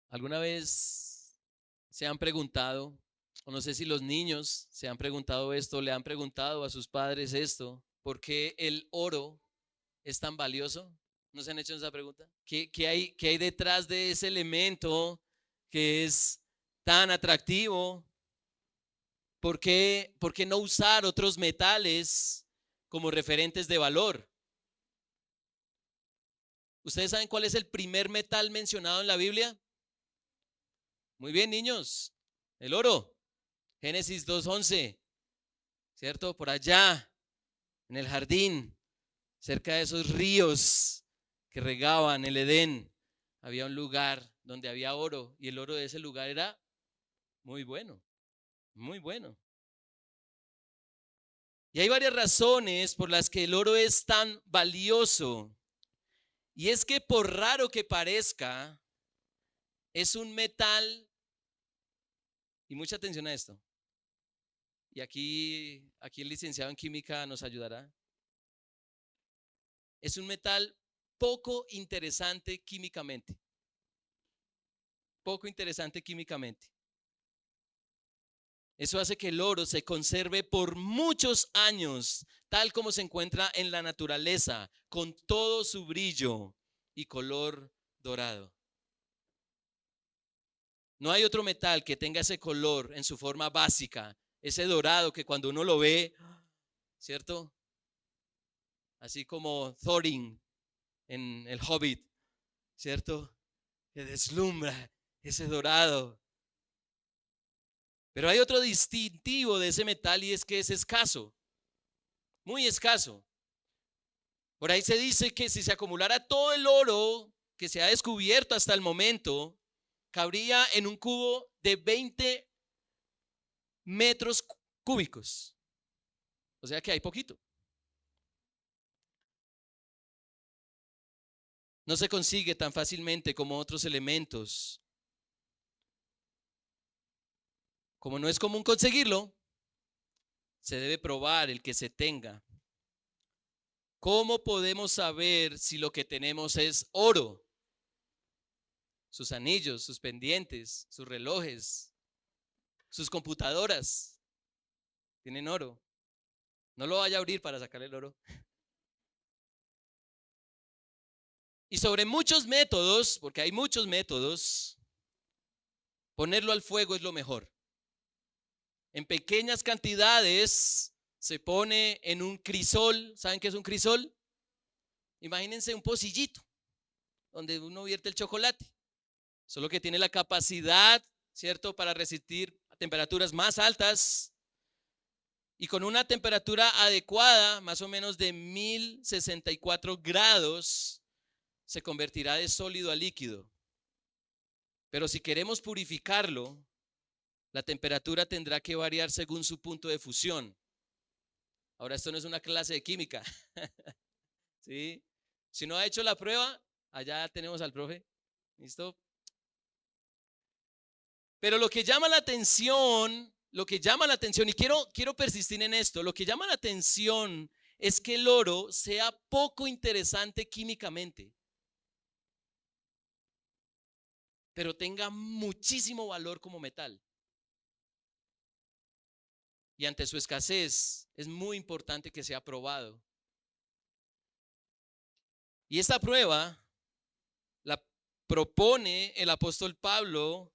¿Alguna vez se han preguntado, o no sé si los niños se han preguntado esto, le han preguntado a sus padres esto, ¿por qué el oro es tan valioso? ¿No se han hecho esa pregunta? ¿Qué hay detrás de ese elemento que es tan atractivo? ¿Por qué no usar otros metales como referentes de valor? ¿Ustedes saben cuál es el primer metal mencionado en la Biblia? Muy bien, niños, el oro. Génesis 2:11, ¿cierto? Por allá, en el jardín, cerca de esos ríos que regaban el Edén, había un lugar donde había oro y el oro de ese lugar era muy bueno, muy bueno. Y hay varias razones por las que el oro es tan valioso. Y es que por raro que parezca, es un metal, y mucha atención a esto, y aquí el licenciado en química nos ayudará, es un metal poco interesante químicamente. Poco interesante químicamente. Eso hace que el oro se conserve por muchos años, tal como se encuentra en la naturaleza, con todo su brillo y color dorado. No hay otro metal que tenga ese color en su forma básica, ese dorado que cuando uno lo ve, ¿cierto? Así como Thorin en El Hobbit, ¿cierto? Que deslumbra ese dorado. Pero hay otro distintivo de ese metal y es que es escaso, muy escaso. Por ahí se dice que si se acumulara todo el oro que se ha descubierto hasta el momento, cabría en un cubo de 20 metros cúbicos. O sea que hay poquito. No se consigue tan fácilmente como otros elementos. Como no es común conseguirlo, se debe probar el que se tenga. ¿Cómo podemos saber si lo que tenemos es oro? Sus anillos, sus pendientes, sus relojes, sus computadoras tienen oro. No lo vaya a abrir para sacar el oro. Y sobre muchos métodos, porque hay muchos métodos, ponerlo al fuego es lo mejor. En pequeñas cantidades se pone en un crisol. ¿Saben qué es un crisol? Imagínense un pocillito donde uno vierte el chocolate, solo que tiene la capacidad, ¿cierto?, para resistir a temperaturas más altas y con una temperatura adecuada, más o menos de 1064 grados, se convertirá de sólido a líquido. Pero si queremos purificarlo, la temperatura tendrá que variar según su punto de fusión. Ahora, esto no es una clase de química, ¿sí? Si no ha hecho la prueba, allá tenemos al profe, ¿listo? Pero lo que llama la atención, y quiero persistir en esto, lo que llama la atención es que el oro sea poco interesante químicamente, pero tenga muchísimo valor como metal. Y ante su escasez es muy importante que sea probado. Y esta prueba la propone el apóstol Pablo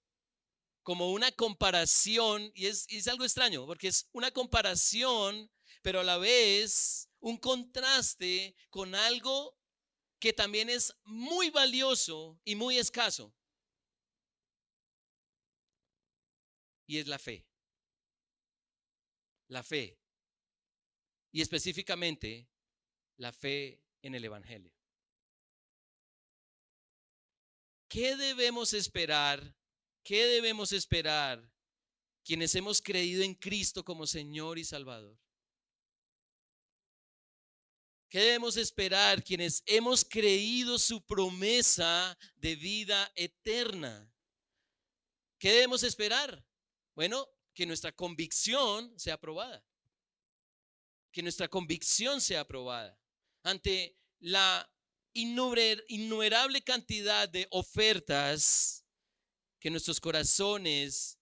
como una comparación, y es algo extraño, porque es una comparación, pero a la vez un contraste con algo que también es muy valioso y muy escaso, y es la fe. La fe, y específicamente la fe en el Evangelio. ¿Qué debemos esperar? ¿Qué debemos esperar quienes hemos creído en Cristo como Señor y Salvador? ¿Qué debemos esperar quienes hemos creído su promesa de vida eterna? ¿Qué debemos esperar? Bueno, que nuestra convicción sea aprobada. Que nuestra convicción sea aprobada. Ante la innumerable cantidad de ofertas que nuestros corazones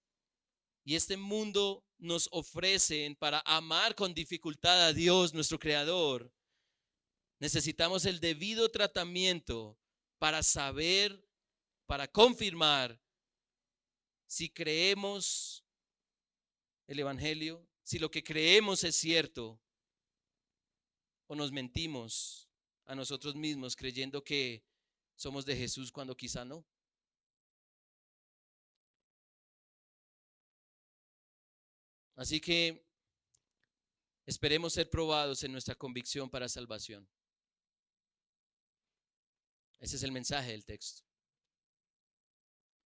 y este mundo nos ofrecen para amar con dificultad a Dios, nuestro Creador, necesitamos el debido tratamiento para saber, para confirmar si creemos el Evangelio, si lo que creemos es cierto o nos mentimos a nosotros mismos creyendo que somos de Jesús cuando quizá no. Así que esperemos ser probados en nuestra convicción para salvación. Ese es el mensaje del texto.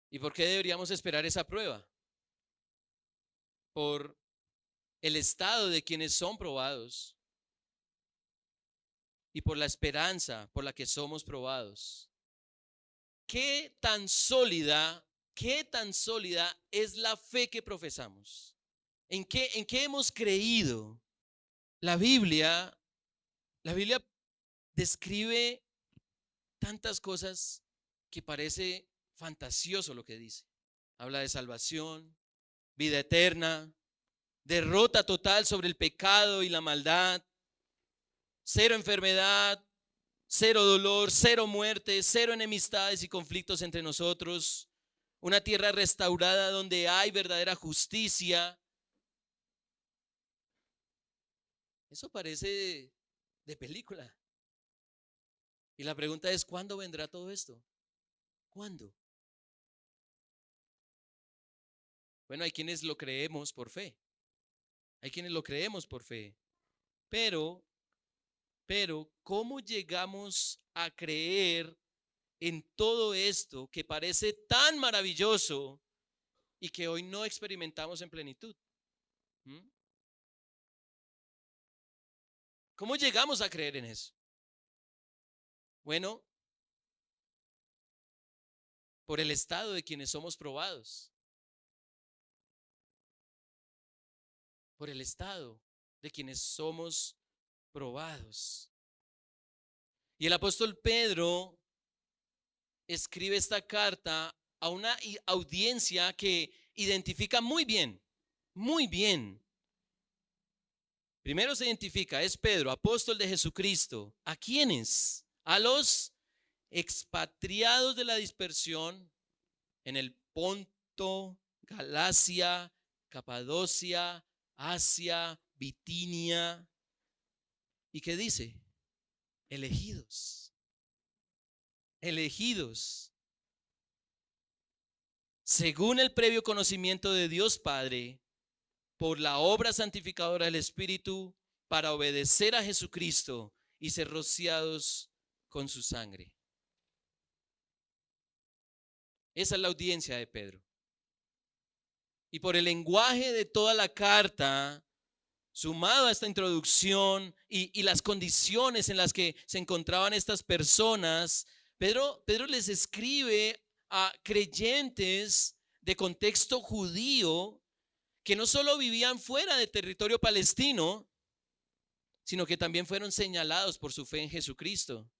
¿Y por qué deberíamos esperar esa prueba? Por el estado de quienes son probados y por la esperanza por la que somos probados. ¿Qué tan sólida es la fe que profesamos? ¿En qué hemos creído? La Biblia describe tantas cosas que parece fantasioso lo que dice. Habla de salvación, vida eterna, derrota total sobre el pecado y la maldad, cero enfermedad, cero dolor, cero muerte, cero enemistades y conflictos entre nosotros, una tierra restaurada donde hay verdadera justicia. Eso parece de película. Y la pregunta es, ¿cuándo vendrá todo esto? ¿Cuándo? Bueno, hay quienes lo creemos por fe. Hay quienes lo creemos por fe. Pero, ¿cómo llegamos a creer en todo esto que parece tan maravilloso y que hoy no experimentamos en plenitud? ¿Mm? ¿Cómo llegamos a creer en eso? Bueno, por el estado de quienes somos probados. Por el estado de quienes somos probados. Y el apóstol Pedro escribe esta carta a una audiencia que identifica muy bien. Primero se identifica, es Pedro, apóstol de Jesucristo. ¿A quiénes? A los expatriados de la dispersión en el Ponto, Galacia, Capadocia, Asia, Bitinia. ¿Y qué dice? Elegidos. Según el previo conocimiento de Dios Padre, por la obra santificadora del Espíritu, para obedecer a Jesucristo y ser rociados con su sangre. Esa es la audiencia de Pedro. Y por el lenguaje de toda la carta, sumado a esta introducción y las condiciones en las que se encontraban estas personas, Pedro les escribe a creyentes de contexto judío que no solo vivían fuera del territorio palestino, sino que también fueron señalados por su fe en Jesucristo.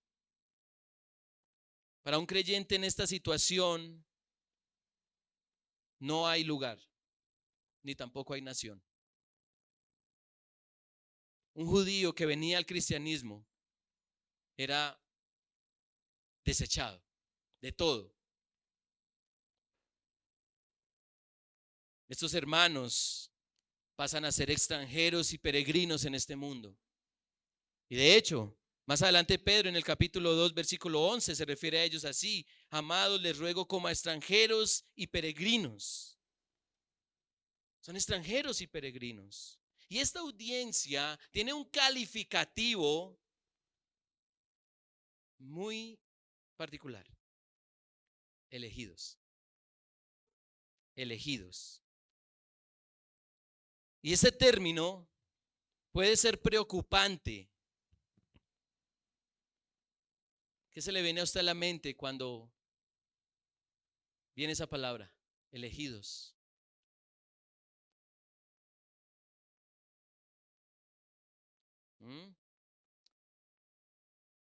Para un creyente en esta situación no hay lugar, ni tampoco hay nación. Un judío que venía al cristianismo era desechado de todo. Estos hermanos pasan a ser extranjeros y peregrinos en este mundo. Y de hecho, más adelante Pedro en el capítulo 2, versículo 11 se refiere a ellos así: amados, les ruego como a extranjeros y peregrinos. Son extranjeros y peregrinos. Y esta audiencia tiene un calificativo muy particular: elegidos. Y ese término puede ser preocupante. ¿Qué se le viene a usted a la mente cuando viene esa palabra? Elegidos.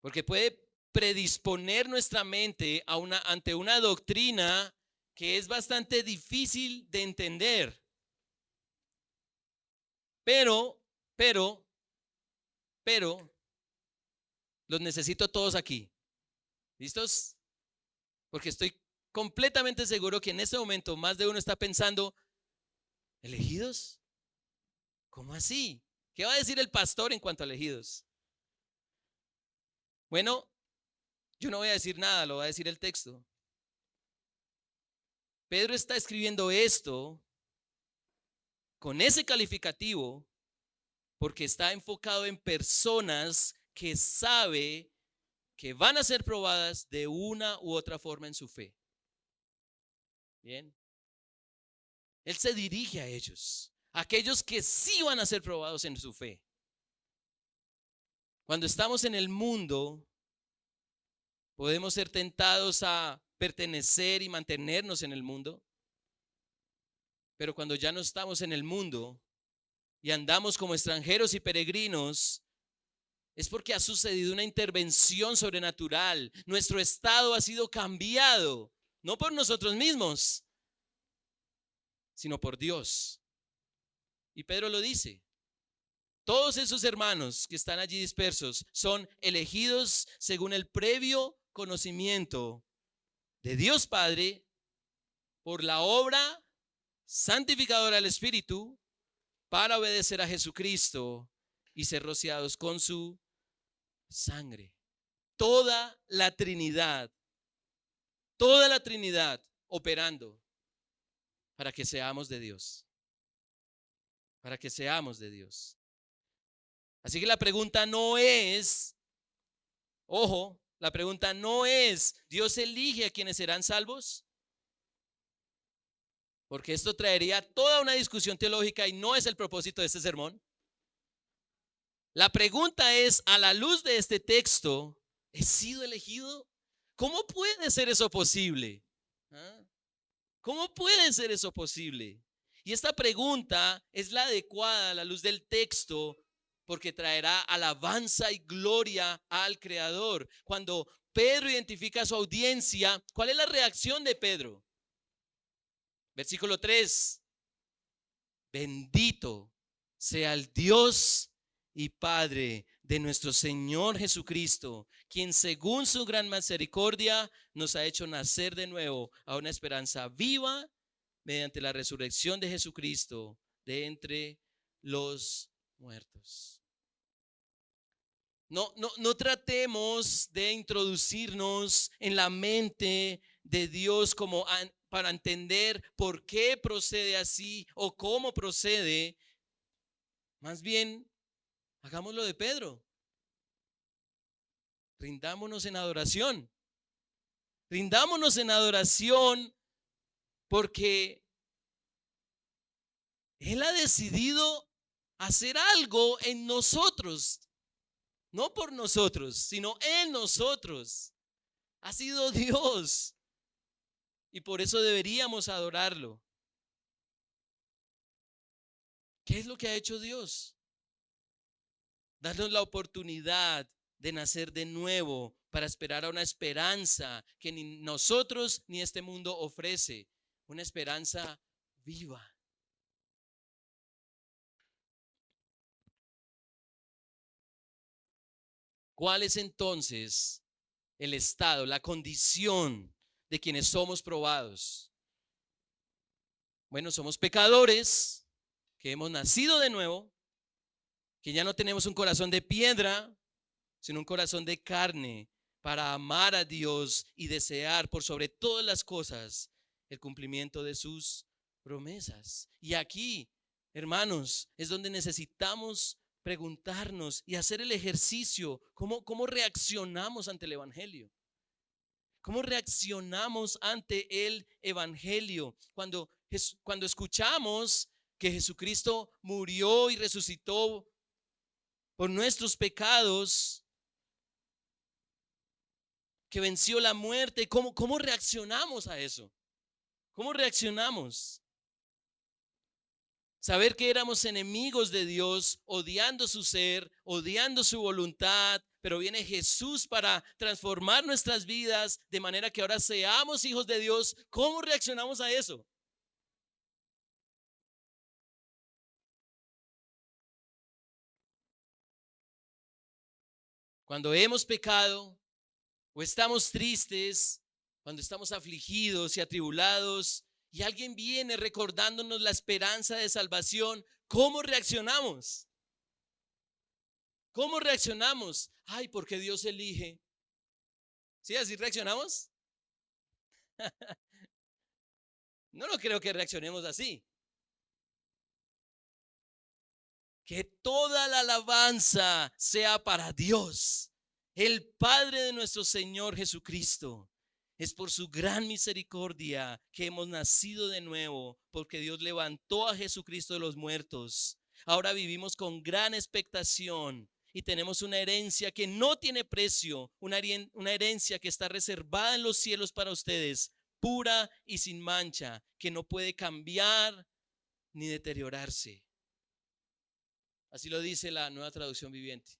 Porque puede predisponer nuestra mente ante una doctrina que es bastante difícil de entender. Pero, pero, los necesito todos aquí. ¿Listos? Porque estoy completamente seguro que en este momento más de uno está pensando, ¿elegidos? ¿Cómo así? ¿Qué va a decir el pastor en cuanto a elegidos? Bueno, yo no voy a decir nada, lo va a decir el texto. Pedro está escribiendo esto con ese calificativo porque está enfocado en personas que sabe que van a ser probadas de una u otra forma en su fe. Bien. Él se dirige a ellos, a aquellos que sí van a ser probados en su fe. Cuando estamos en el mundo, podemos ser tentados a pertenecer y mantenernos en el mundo. Pero cuando ya no estamos en el mundo y andamos como extranjeros y peregrinos, es porque ha sucedido una intervención sobrenatural. Nuestro estado ha sido cambiado, no por nosotros mismos, sino por Dios. Y Pedro lo dice. Todos esos hermanos que están allí dispersos son elegidos según el previo conocimiento de Dios Padre por la obra santificadora del Espíritu para obedecer a Jesucristo y ser rociados con su sangre. Toda la Trinidad operando para que seamos de Dios. Para que seamos de Dios. Así que la pregunta no es, ojo, la pregunta no es, ¿Dios elige a quienes serán salvos? Porque esto traería toda una discusión teológica y no es el propósito de este sermón. La pregunta es, a la luz de este texto, ¿he sido elegido? ¿Cómo puede ser eso posible? ¿Ah? ¿Cómo puede ser eso posible? Y esta pregunta es la adecuada a la luz del texto porque traerá alabanza y gloria al Creador. Cuando Pedro identifica a su audiencia, ¿cuál es la reacción de Pedro? Versículo 3. Bendito sea el Dios y Padre de nuestro Señor Jesucristo, quien según su gran misericordia nos ha hecho nacer de nuevo a una esperanza viva mediante la resurrección de Jesucristo de entre los muertos. No tratemos de introducirnos en la mente de Dios como para entender por qué procede así o cómo procede. Más bien, hagámoslo de Pedro. Rindámonos en adoración. Rindámonos en adoración porque Él ha decidido hacer algo en nosotros. No por nosotros, sino en nosotros. Ha sido Dios. Y por eso deberíamos adorarlo. ¿Qué es lo que ha hecho Dios? Darnos la oportunidad de nacer de nuevo para esperar a una esperanza que ni nosotros ni este mundo ofrece. Una esperanza viva. ¿Cuál es entonces el estado, la condición de quienes somos probados? Bueno, somos pecadores que hemos nacido de nuevo, que ya no tenemos un corazón de piedra, sino un corazón de carne para amar a Dios y desear por sobre todas las cosas el cumplimiento de sus promesas. Y aquí, hermanos, es donde necesitamos preguntarnos y hacer el ejercicio. ¿Cómo reaccionamos ante el Evangelio? ¿Cómo reaccionamos ante el Evangelio? Cuando escuchamos que Jesucristo murió y resucitó por nuestros pecados, que venció la muerte, ¿cómo reaccionamos a eso? ¿Cómo reaccionamos? Saber que éramos enemigos de Dios, odiando su ser, odiando su voluntad, pero viene Jesús para transformar nuestras vidas de manera que ahora seamos hijos de Dios. ¿Cómo reaccionamos a eso? Cuando hemos pecado o estamos tristes, cuando estamos afligidos y atribulados y alguien viene recordándonos la esperanza de salvación, ¿cómo reaccionamos? ¿Cómo reaccionamos? Ay, porque Dios elige. ¿Sí? ¿Así reaccionamos? No creo que reaccionemos así. Que toda la alabanza sea para Dios, el Padre de nuestro Señor Jesucristo. Es por su gran misericordia que hemos nacido de nuevo, porque Dios levantó a Jesucristo de los muertos. Ahora vivimos con gran expectación y tenemos una herencia que no tiene precio, una herencia que está reservada en los cielos para ustedes, pura y sin mancha, que no puede cambiar ni deteriorarse. Así lo dice la Nueva Traducción Viviente.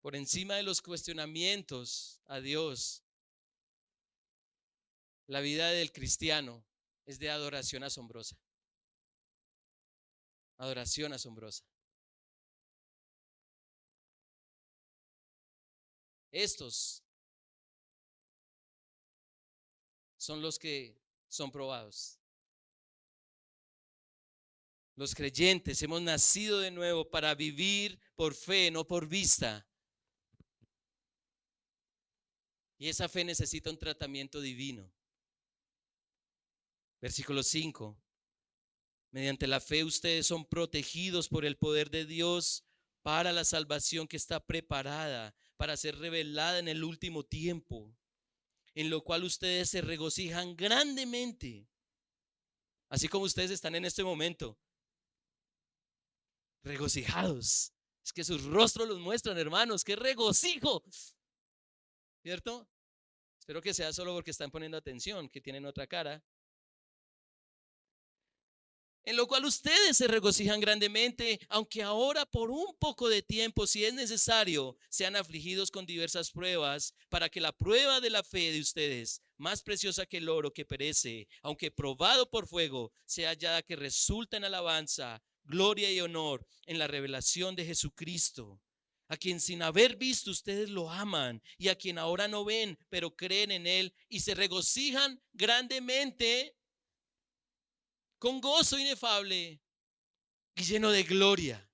Por encima de los cuestionamientos a Dios, la vida del cristiano es de adoración asombrosa. Adoración asombrosa. Estos son los que son probados. Los creyentes hemos nacido de nuevo para vivir por fe, no por vista. Y esa fe necesita un tratamiento divino. Versículo 5. Mediante la fe ustedes son protegidos por el poder de Dios para la salvación que está preparada para ser revelada en el último tiempo, en lo cual ustedes se regocijan grandemente, así como ustedes están en este momento, regocijados. Es que sus rostros los muestran, hermanos, qué regocijo, ¿cierto? Espero que sea solo porque están poniendo atención, que tienen otra cara. En lo cual ustedes se regocijan grandemente, aunque ahora por un poco de tiempo, si es necesario, sean afligidos con diversas pruebas, para que la prueba de la fe de ustedes, más preciosa que el oro que perece, aunque probado por fuego, sea hallada que resulta en alabanza, gloria y honor en la revelación de Jesucristo, a quien sin haber visto ustedes lo aman, y a quien ahora no ven, pero creen en él y se regocijan grandemente con gozo inefable y lleno de gloria,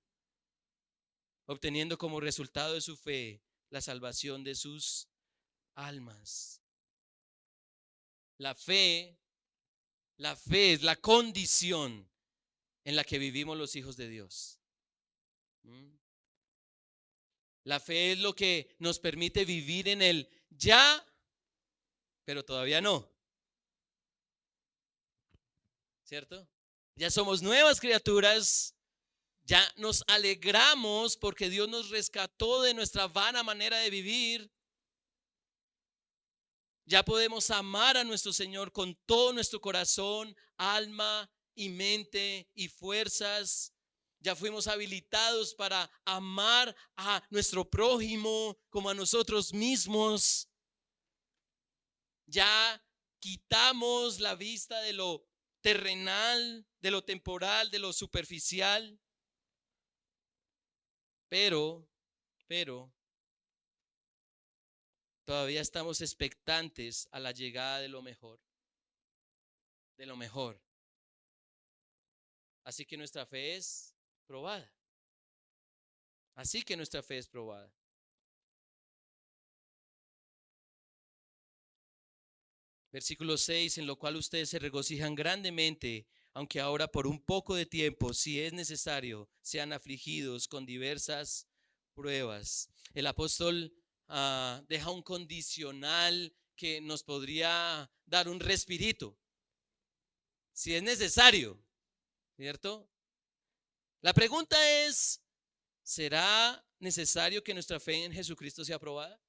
obteniendo como resultado de su fe la salvación de sus almas. La fe, la fe es la condición en la que vivimos los hijos de Dios. La fe es lo que nos permite vivir en el ya, pero todavía no. ¿Cierto? Ya somos nuevas criaturas. Ya nos alegramos porque Dios nos rescató de nuestra vana manera de vivir. Ya podemos amar a nuestro Señor con todo nuestro corazón, alma y mente y fuerzas. Ya fuimos habilitados para amar a nuestro prójimo como a nosotros mismos. Ya quitamos la vista de lo terrenal, de lo temporal, de lo superficial. Pero todavía estamos expectantes a la llegada de lo mejor, de lo mejor. Así que nuestra fe es probada. Así que nuestra fe es probada. Versículo 6, en lo cual ustedes se regocijan grandemente, aunque ahora por un poco de tiempo, si es necesario, sean afligidos con diversas pruebas. El apóstol deja un condicional que nos podría dar un respirito, si es necesario, ¿cierto? La pregunta es, ¿será necesario que nuestra fe en Jesucristo sea probada?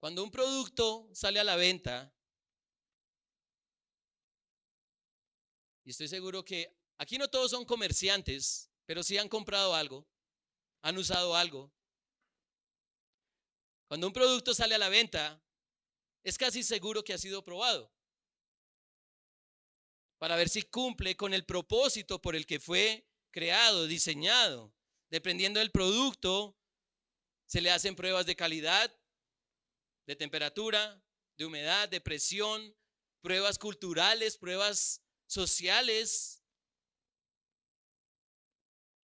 Cuando un producto sale a la venta, y estoy seguro que aquí no todos son comerciantes, pero sí han comprado algo, han usado algo. Cuando un producto sale a la venta, es casi seguro que ha sido probado para ver si cumple con el propósito por el que fue creado, diseñado. Dependiendo del producto, se le hacen pruebas de calidad, de temperatura, de humedad, de presión, pruebas culturales, pruebas sociales,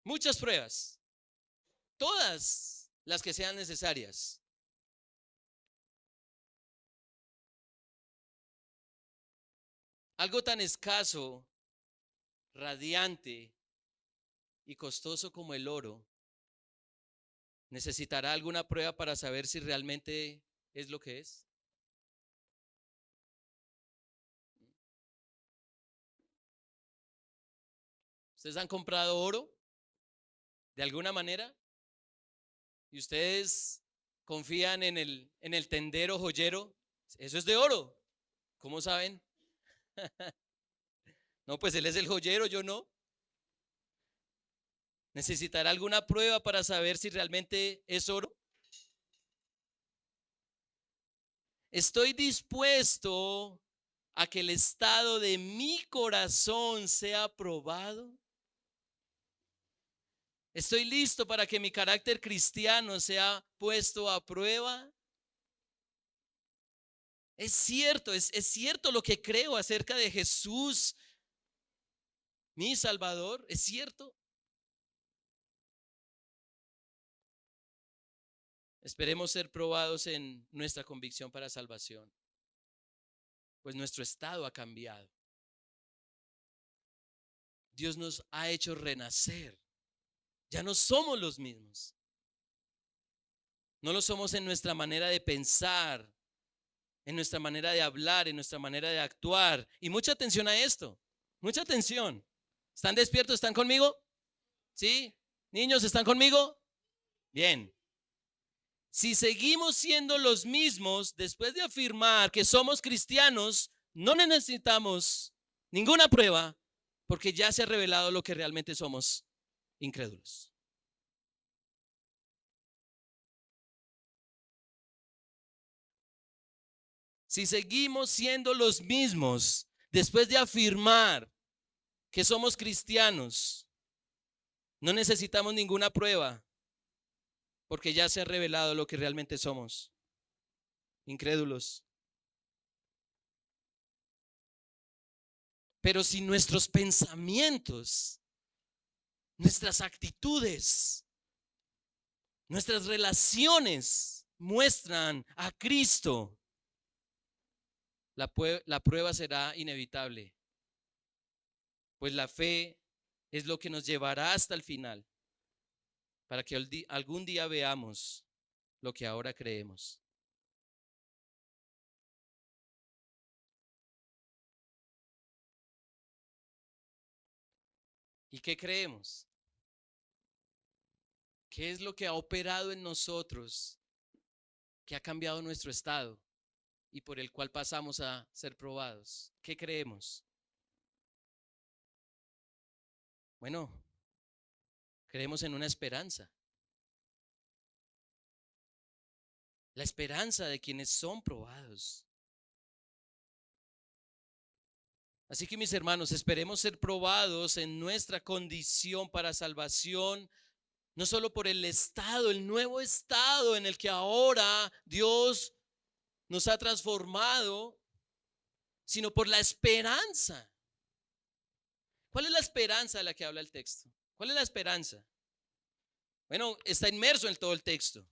muchas pruebas, todas las que sean necesarias. Algo tan escaso, radiante y costoso como el oro necesitará alguna prueba para saber si realmente es lo que es. ¿Ustedes han comprado oro de alguna manera? ¿Y ustedes confían en el tendero joyero? Eso es de oro. ¿Cómo saben? No, pues él es el joyero, yo no. ¿Necesitará alguna prueba para saber si realmente es oro? Estoy dispuesto a que el estado de mi corazón sea probado. Estoy listo para que mi carácter cristiano sea puesto a prueba. Es cierto lo que creo acerca de Jesús, mi Salvador, es cierto. Esperemos ser probados en nuestra convicción para salvación, pues nuestro estado ha cambiado. Dios nos ha hecho renacer. Ya no somos los mismos. No lo somos en nuestra manera de pensar, en nuestra manera de hablar, en nuestra manera de actuar. Y mucha atención a esto, mucha atención. ¿Están despiertos? ¿Están conmigo? ¿Sí? Niños, ¿están conmigo? Bien. Si seguimos siendo los mismos después de afirmar que somos cristianos, no necesitamos ninguna prueba porque ya se ha revelado lo que realmente somos, incrédulos. Si seguimos siendo los mismos después de afirmar que somos cristianos, no necesitamos ninguna prueba porque ya se ha revelado lo que realmente somos, incrédulos. Pero si nuestros pensamientos, nuestras actitudes, nuestras relaciones muestran a Cristo, la prueba será inevitable, pues la fe es lo que nos llevará hasta el final, para que algún día veamos lo que ahora creemos. ¿Y qué creemos? ¿Qué es lo que ha operado en nosotros, que ha cambiado nuestro estado y por el cual pasamos a ser probados? ¿Qué creemos? Bueno, creemos en una esperanza, la esperanza de quienes son probados. Así que mis hermanos, esperemos ser probados en nuestra condición para salvación, no solo por el estado, el nuevo estado en el que ahora Dios nos ha transformado, sino por la esperanza. ¿Cuál es la esperanza de la que habla el texto? ¿Cuál es la esperanza? Bueno, está inmerso en todo el texto.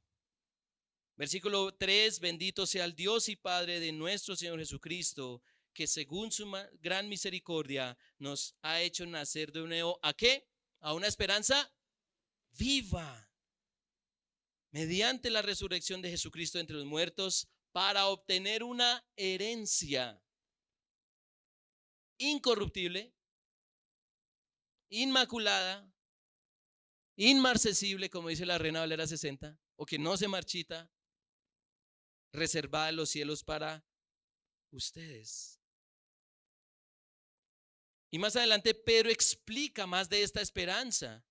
Versículo 3, bendito sea el Dios y Padre de nuestro Señor Jesucristo, que según su gran misericordia nos ha hecho nacer de nuevo. ¿A qué? A una esperanza viva, mediante la resurrección de Jesucristo entre los muertos, para obtener una herencia incorruptible, inmaculada, inmarcesible, como dice la Reina Valera 60, o que no se marchita, reservada en los cielos para ustedes. Y más adelante Pedro explica más de esta esperanza.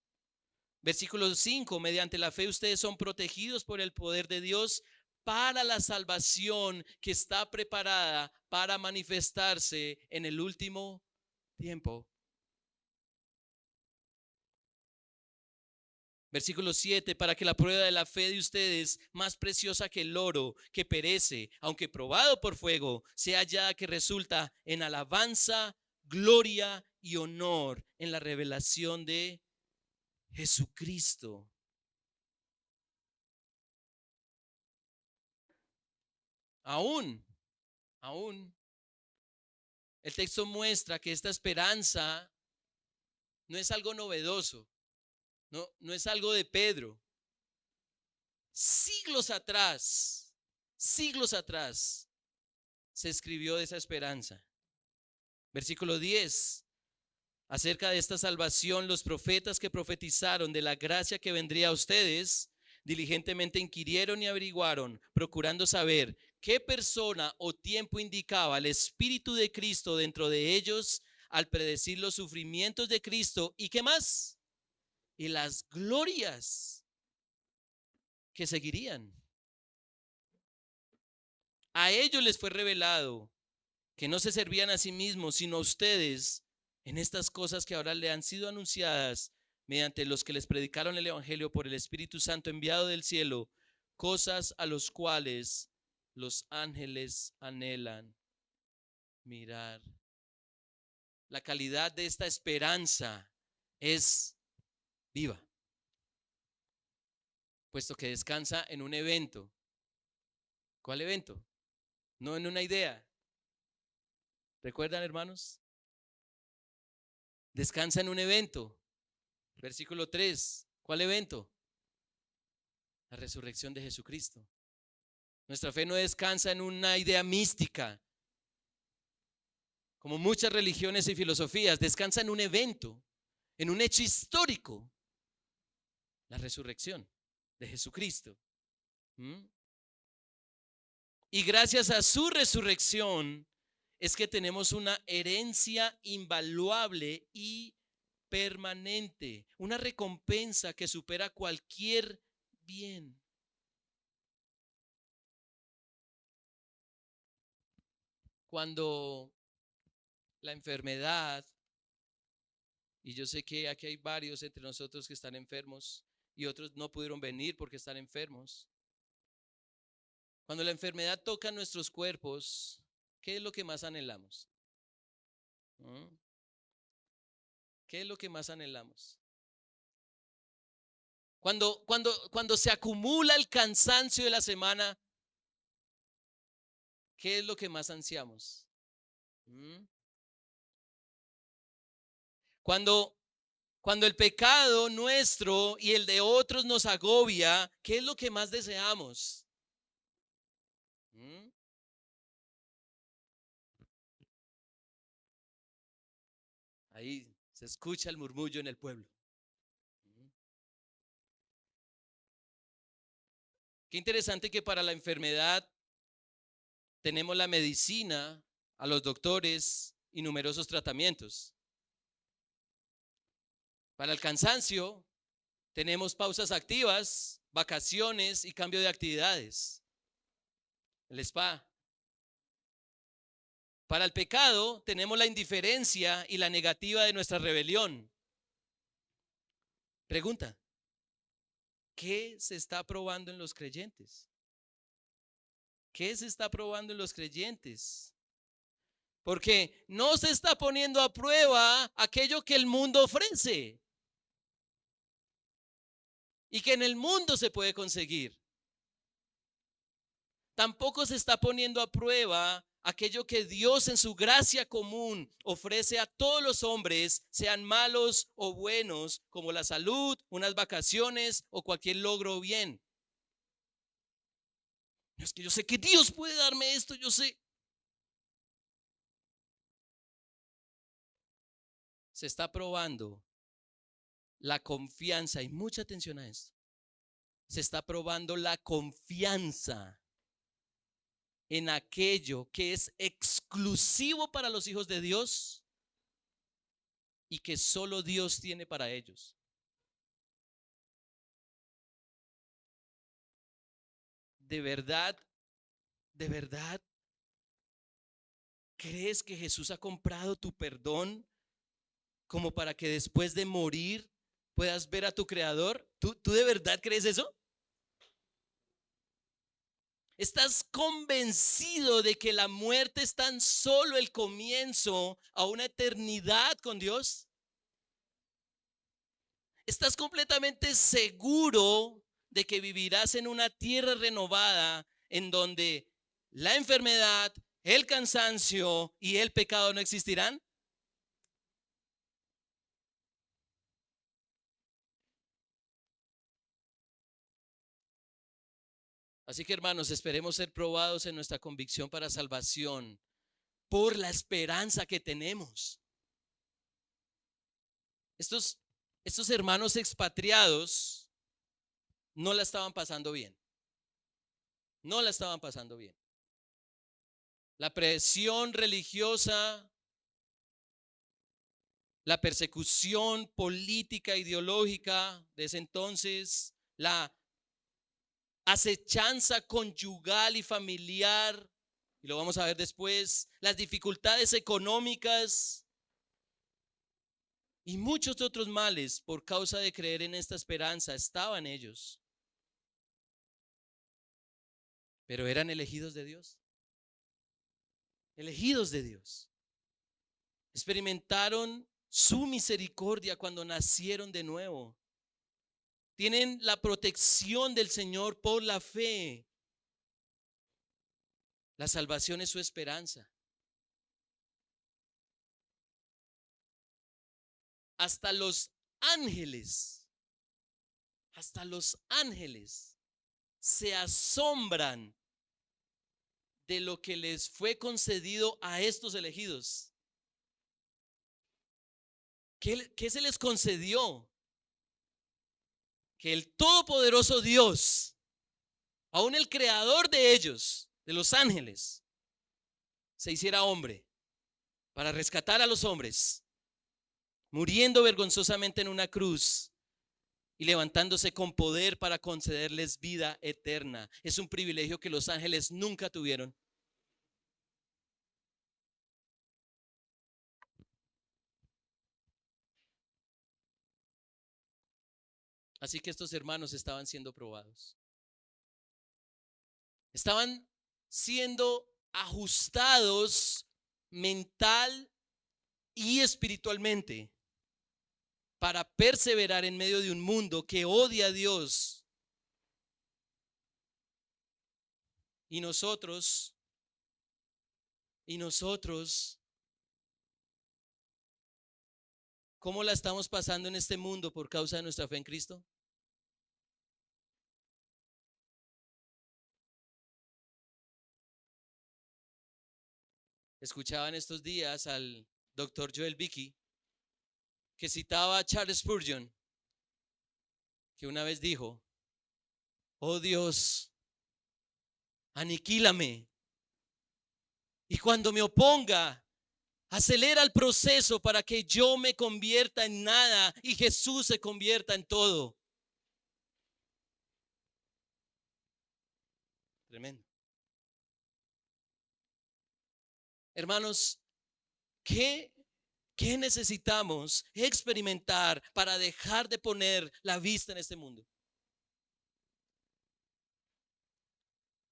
Versículo 5, mediante la fe ustedes son protegidos por el poder de Dios para la salvación que está preparada para manifestarse en el último tiempo. Versículo 7, para que la prueba de la fe de ustedes, más preciosa que el oro, que perece, aunque probado por fuego, sea hallada que resulta en alabanza, gloria y honor en la revelación de Jesucristo. Aún, el texto muestra que esta esperanza no es algo novedoso, no es algo de Pedro. Siglos atrás, se escribió de esa esperanza. Versículo 10. Acerca de esta salvación, los profetas que profetizaron de la gracia que vendría a ustedes, diligentemente inquirieron y averiguaron, procurando saber qué persona o tiempo indicaba el Espíritu de Cristo dentro de ellos al predecir los sufrimientos de Cristo y qué más, y las glorias que seguirían. A ellos les fue revelado que no se servían a sí mismos, sino a ustedes en estas cosas que ahora le han sido anunciadas mediante los que les predicaron el evangelio por el Espíritu Santo enviado del cielo, cosas a los cuales los ángeles anhelan mirar. La calidad de esta esperanza es viva, puesto que descansa en un evento. ¿Cuál evento? No en una idea. ¿Recuerdan, hermanos? Descansa en un evento. Versículo 3. ¿Cuál evento? La resurrección de Jesucristo. Nuestra fe no descansa en una idea mística, como muchas religiones y filosofías. Descansa en un evento, en un hecho histórico. La resurrección de Jesucristo. Y gracias a su resurrección es que tenemos una herencia invaluable y permanente, una recompensa que supera cualquier bien. Cuando la enfermedad, y yo sé que aquí hay varios entre nosotros que están enfermos y otros no pudieron venir porque están enfermos. Cuando la enfermedad toca nuestros cuerpos, ¿qué es lo que más anhelamos? ¿Qué es lo que más anhelamos? Cuando se acumula el cansancio de la semana, ¿qué es lo que más ansiamos? Cuando el pecado nuestro y el de otros nos agobia, ¿qué es lo que más deseamos? Ahí se escucha el murmullo en el pueblo. Qué interesante que para la enfermedad tenemos la medicina, a los doctores y numerosos tratamientos. Para el cansancio tenemos pausas activas, vacaciones y cambio de actividades. El spa. Para el pecado tenemos la indiferencia y la negativa de nuestra rebelión. Pregunta, ¿qué se está probando en los creyentes? ¿Qué se está probando en los creyentes? Porque no se está poniendo a prueba aquello que el mundo ofrece y que en el mundo se puede conseguir. Tampoco se está poniendo a prueba aquello que Dios en su gracia común ofrece a todos los hombres, sean malos o buenos, como la salud, unas vacaciones o cualquier logro o bien. Es que yo sé que Dios puede darme esto, yo sé. Se está probando la confianza, y mucha atención a esto. Se está probando la confianza en aquello que es exclusivo para los hijos de Dios y que solo Dios tiene para ellos. ¿De verdad, crees que Jesús ha comprado tu perdón como para que después de morir puedas ver a tu Creador? ¿Tú de verdad crees eso? ¿Estás convencido de que la muerte es tan solo el comienzo a una eternidad con Dios? ¿Estás completamente seguro de que vivirás en una tierra renovada en donde la enfermedad, el cansancio y el pecado no existirán? Así que hermanos, esperemos ser probados en nuestra convicción para salvación por la esperanza que tenemos. Estos, estos hermanos expatriados no la estaban pasando bien. No la estaban pasando bien. La presión religiosa, la persecución política, ideológica de ese entonces, la acechanza conyugal y familiar, y lo vamos a ver después, las dificultades económicas y muchos otros males por causa de creer en esta esperanza estaban ellos. Pero eran elegidos de Dios. Elegidos de Dios. Experimentaron su misericordia cuando nacieron de nuevo. Tienen la protección del Señor por la fe. La salvación es su esperanza. Hasta los ángeles, hasta los ángeles se asombran de lo que les fue concedido a estos elegidos. ¿Qué se les concedió? Que el todopoderoso Dios, aún el creador de ellos, de los ángeles, se hiciera hombre para rescatar a los hombres, muriendo vergonzosamente en una cruz y levantándose con poder para concederles vida eterna. Es un privilegio que los ángeles nunca tuvieron. Así que estos hermanos estaban siendo probados. Estaban siendo ajustados mental y espiritualmente para perseverar en medio de un mundo que odia a Dios. Y nosotros, ¿cómo la estamos pasando en este mundo por causa de nuestra fe en Cristo? Escuchaba en estos días al doctor Joel Bickey que citaba a Charles Spurgeon, que una vez dijo: oh Dios, aniquílame, y cuando me oponga, acelera el proceso para que yo me convierta en nada y Jesús se convierta en todo. Tremendo. Hermanos, ¿qué necesitamos experimentar para dejar de poner la vista en este mundo?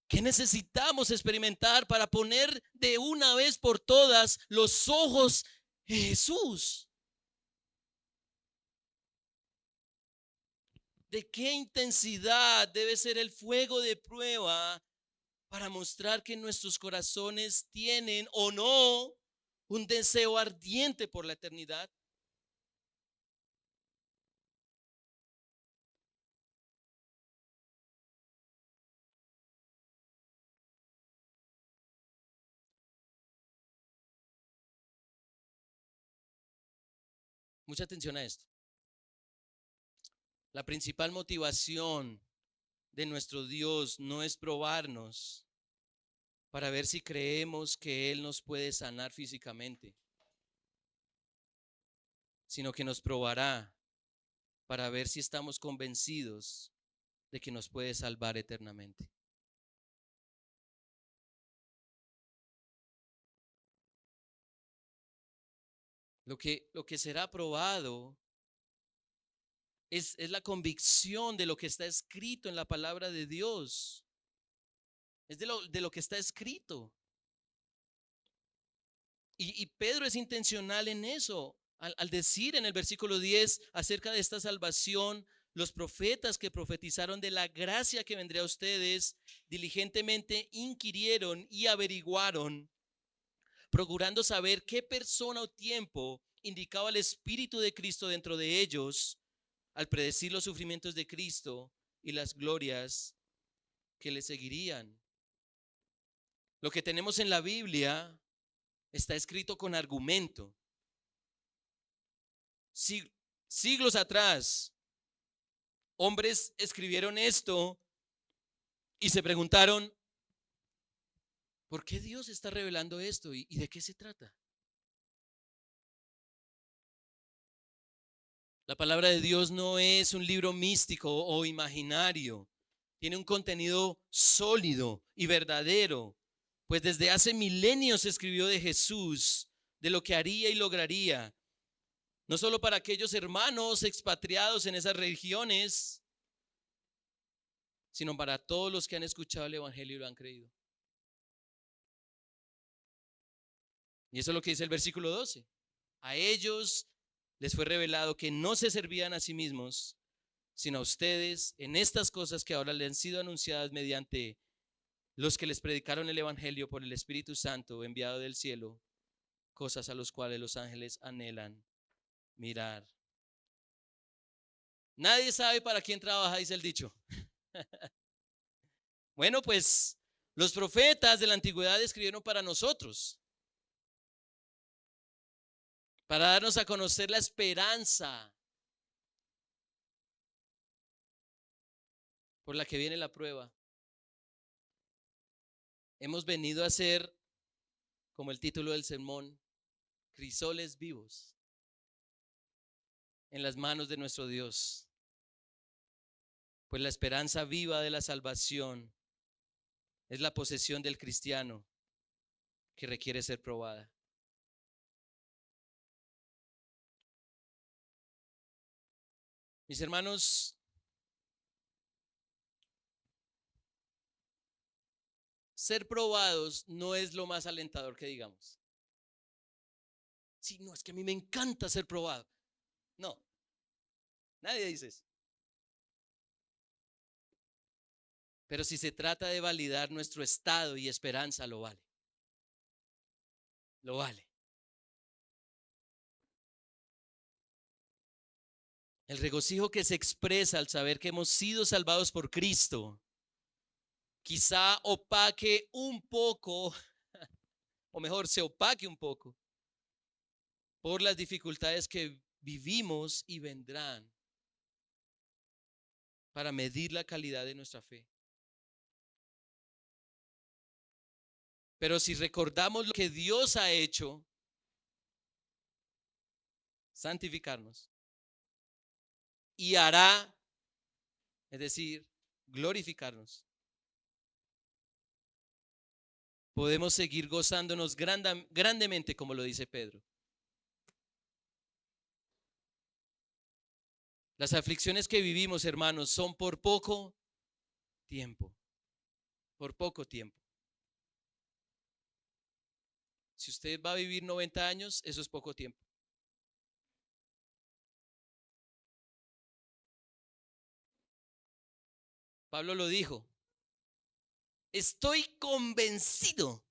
¿Qué necesitamos experimentar para poner de una vez por todas los ojos en Jesús? ¿De qué intensidad debe ser el fuego de prueba para mostrar que nuestros corazones tienen o no un deseo ardiente por la eternidad? Mucha atención a esto. La principal motivación de nuestro Dios no es probarnos, para ver si creemos que Él nos puede sanar físicamente, sino que nos probará para ver si estamos convencidos de que nos puede salvar eternamente. Lo que será probado es la convicción de lo que está escrito en la palabra de Dios. Es de lo que está escrito. Y Pedro es intencional en eso, al decir en el versículo 10 acerca de esta salvación, los profetas que profetizaron de la gracia que vendría a ustedes, diligentemente inquirieron y averiguaron, procurando saber qué persona o tiempo indicaba el Espíritu de Cristo dentro de ellos, al predecir los sufrimientos de Cristo y las glorias que le seguirían. Lo que tenemos en la Biblia está escrito con argumento. Siglos atrás, hombres escribieron esto y se preguntaron, ¿por qué Dios está revelando esto y de qué se trata? La palabra de Dios no es un libro místico o imaginario. Tiene un contenido sólido y verdadero, pues desde hace milenios se escribió de Jesús, de lo que haría y lograría, no solo para aquellos hermanos expatriados en esas regiones, sino para todos los que han escuchado el Evangelio y lo han creído. Y eso es lo que dice el versículo 12. A ellos les fue revelado que no se servían a sí mismos, sino a ustedes en estas cosas que ahora les han sido anunciadas mediante los que les predicaron el Evangelio por el Espíritu Santo enviado del cielo, cosas a las cuales los ángeles anhelan mirar. Nadie sabe para quién trabaja, dice el dicho. Bueno, pues los profetas de la antigüedad escribieron para nosotros, para darnos a conocer la esperanza por la que viene la prueba. Hemos venido a ser, como el título del sermón, crisoles vivos en las manos de nuestro Dios. Pues la esperanza viva de la salvación es la posesión del cristiano que requiere ser probada. Mis hermanos, ser probados no es lo más alentador que digamos. Sí, no, es que a mí me encanta ser probado. No, nadie dice eso. Pero si se trata de validar nuestro estado y esperanza, lo vale. Lo vale. El regocijo que se expresa al saber que hemos sido salvados por Cristo, quizá opaque un poco, o mejor, se opaque un poco por las dificultades que vivimos y vendrán para medir la calidad de nuestra fe. Pero si recordamos lo que Dios ha hecho, santificarnos, y hará, es decir, glorificarnos, podemos seguir gozándonos grandemente, como lo dice Pedro. Las aflicciones que vivimos, hermanos, son por poco tiempo. Por poco tiempo. Si usted va a vivir 90 años, eso es poco tiempo. Pablo lo dijo. Estoy convencido,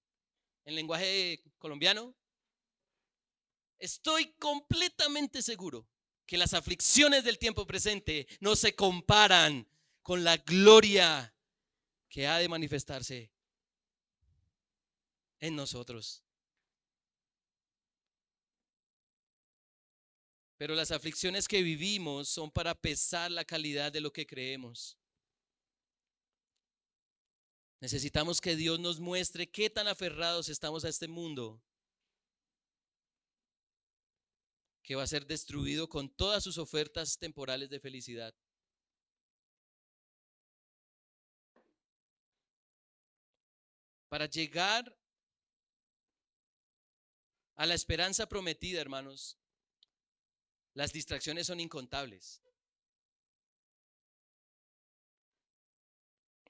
en lenguaje colombiano, estoy completamente seguro que las aflicciones del tiempo presente no se comparan con la gloria que ha de manifestarse en nosotros. Pero las aflicciones que vivimos son para pesar la calidad de lo que creemos. Necesitamos que Dios nos muestre qué tan aferrados estamos a este mundo, que va a ser destruido con todas sus ofertas temporales de felicidad. Para llegar a la esperanza prometida, hermanos, las distracciones son incontables.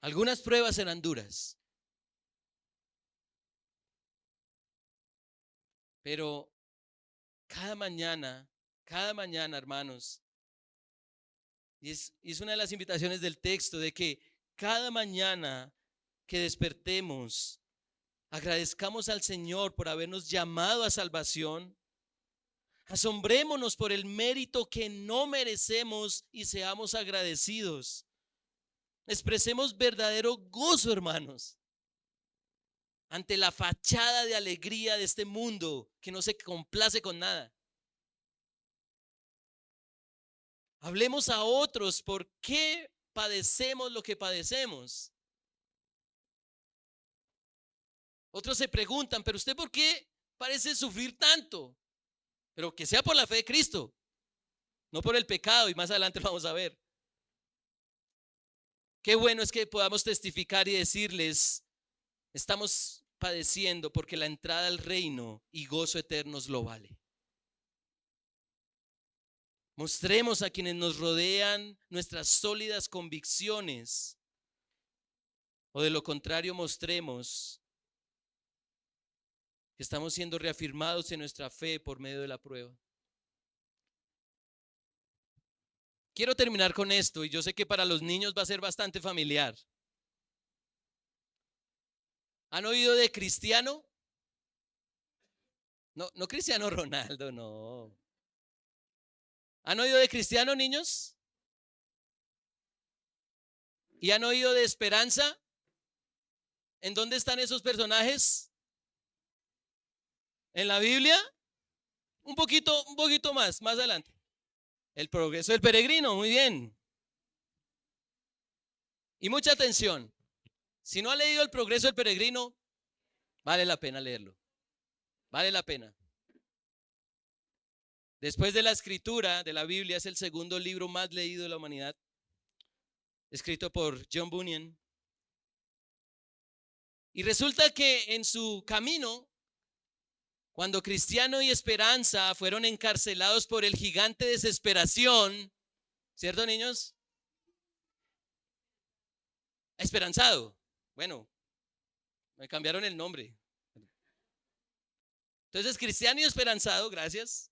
Algunas pruebas serán duras, pero cada mañana, hermanos, y es una de las invitaciones del texto, de que cada mañana que despertemos, agradezcamos al Señor por habernos llamado a salvación. Asombrémonos por el mérito que no merecemos y seamos agradecidos. Expresemos verdadero gozo, hermanos, ante la fachada de alegría de este mundo que no se complace con nada. Hablemos a otros por qué padecemos lo que padecemos. Otros se preguntan, pero usted ¿por qué parece sufrir tanto? Pero que sea por la fe de Cristo, no por el pecado, y más adelante lo vamos a ver. Qué bueno es que podamos testificar y decirles, estamos padeciendo porque la entrada al reino y gozo eternos lo vale. Mostremos a quienes nos rodean nuestras sólidas convicciones, o de lo contrario mostremos que estamos siendo reafirmados en nuestra fe por medio de la prueba. Quiero terminar con esto, y yo sé que para los niños va a ser bastante familiar. ¿Han oído de Cristiano? No, no Cristiano Ronaldo, no. ¿Han oído de Cristiano, niños? ¿Y han oído de Esperanza? ¿En dónde están esos personajes? ¿En la Biblia? Un poquito más adelante. El progreso del peregrino, muy bien. Y mucha atención. Si no ha leído El progreso del peregrino, vale la pena leerlo. Vale la pena. Después de la escritura de la Biblia, es el segundo libro más leído de la humanidad, escrito por John Bunyan. Y resulta que en su camino, cuando Cristiano y Esperanza fueron encarcelados por el gigante Desesperación, ¿cierto, niños? Esperanzado. Bueno, me cambiaron el nombre. Entonces, Cristiano y Esperanzado, gracias,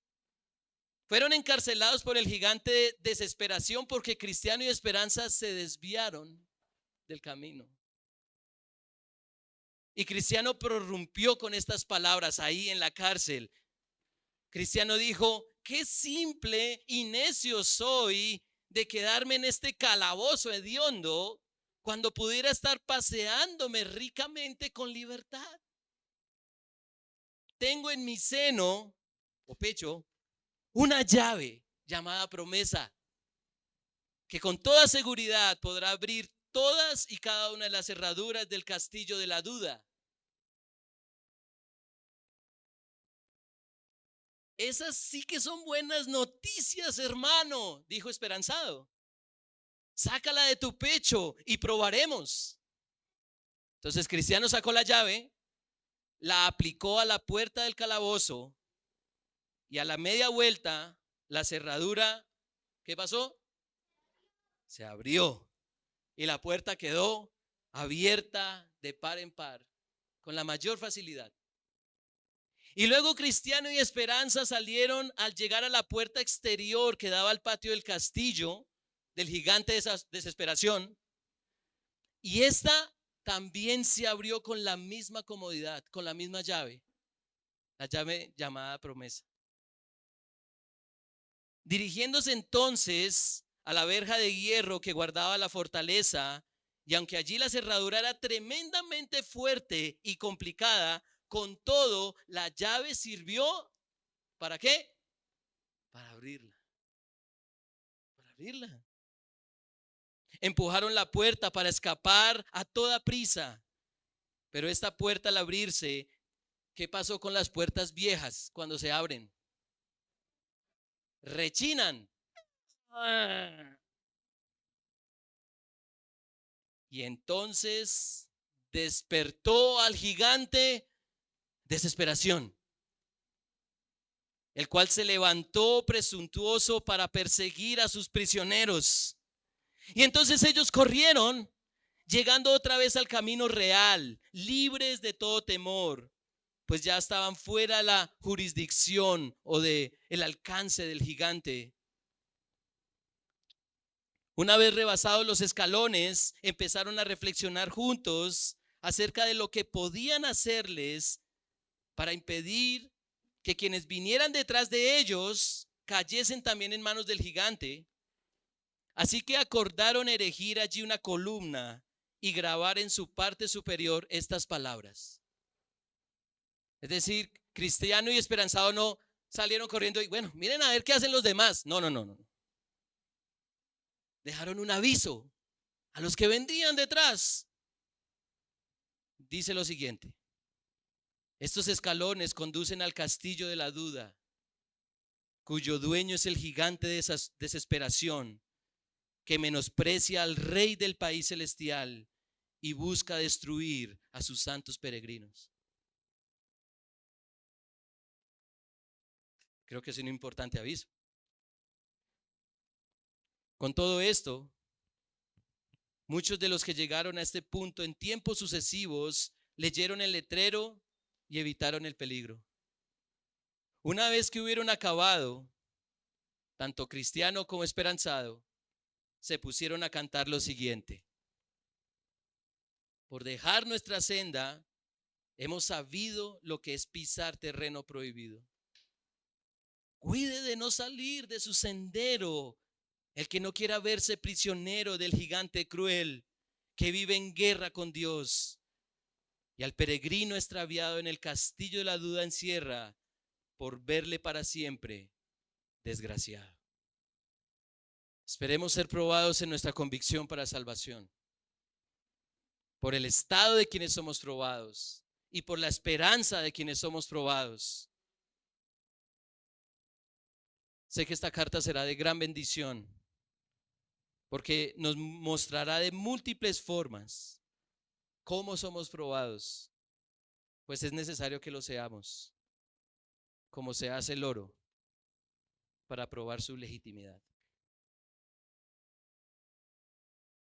fueron encarcelados por el gigante Desesperación porque Cristiano y Esperanza se desviaron del camino. Y Cristiano prorrumpió con estas palabras ahí en la cárcel. Cristiano dijo, qué simple y necio soy de quedarme en este calabozo hediondo cuando pudiera estar paseándome ricamente con libertad. Tengo en mi seno o pecho una llave llamada promesa, que con toda seguridad podrá abrir todas y cada una de las cerraduras del castillo de la duda. Esas sí que son buenas noticias, hermano, dijo Esperanzado. Sácala de tu pecho y probaremos. Entonces Cristiano sacó la llave, la aplicó a la puerta del calabozo y a la media vuelta la cerradura, ¿qué pasó? Se abrió y la puerta quedó abierta de par en par con la mayor facilidad. Y luego Cristiano y Esperanza salieron al llegar a la puerta exterior que daba al patio del castillo del gigante de esa Desesperación. Y esta también se abrió con la misma comodidad, con la misma llave, la llave llamada promesa. Dirigiéndose entonces a la verja de hierro que guardaba la fortaleza, y aunque allí la cerradura era tremendamente fuerte y complicada, con todo, la llave sirvió, ¿para qué? Para abrirla. Para abrirla. Empujaron la puerta para escapar a toda prisa. Pero esta puerta al abrirse, ¿qué pasó con las puertas viejas cuando se abren? Rechinan. Y entonces despertó al gigante desesperación, el cual se levantó presuntuoso para perseguir a sus prisioneros. Y entonces ellos corrieron, llegando otra vez al camino real, libres de todo temor, pues ya estaban fuera de la jurisdicción o de el alcance del gigante. Una vez rebasados los escalones, empezaron a reflexionar juntos acerca de lo que podían hacerles para impedir que quienes vinieran detrás de ellos cayesen también en manos del gigante. Así que acordaron erigir allí una columna y grabar en su parte superior estas palabras. Es decir, cristiano y esperanzado no salieron corriendo y bueno, miren a ver qué hacen los demás. No. Dejaron un aviso a los que vendrían detrás. Dice lo siguiente: estos escalones conducen al castillo de la duda, cuyo dueño es el gigante de esa desesperación, que menosprecia al rey del país celestial y busca destruir a sus santos peregrinos. Creo que es un importante aviso. Con todo esto, muchos de los que llegaron a este punto en tiempos sucesivos leyeron el letrero y evitaron el peligro. Una vez que hubieron acabado, tanto cristiano como esperanzado, se pusieron a cantar lo siguiente: por dejar nuestra senda, hemos sabido lo que es pisar terreno prohibido. Cuide de no salir de su sendero el que no quiera verse prisionero del gigante cruel que vive en guerra con Dios, y al peregrino extraviado en el castillo de la duda encierra por verle para siempre desgraciado. Esperemos ser probados en nuestra convicción para salvación, por el estado de quienes somos probados y por la esperanza de quienes somos probados. Sé que esta carta será de gran bendición, porque nos mostrará de múltiples formas cómo somos probados, pues es necesario que lo seamos, como se hace el oro para probar su legitimidad.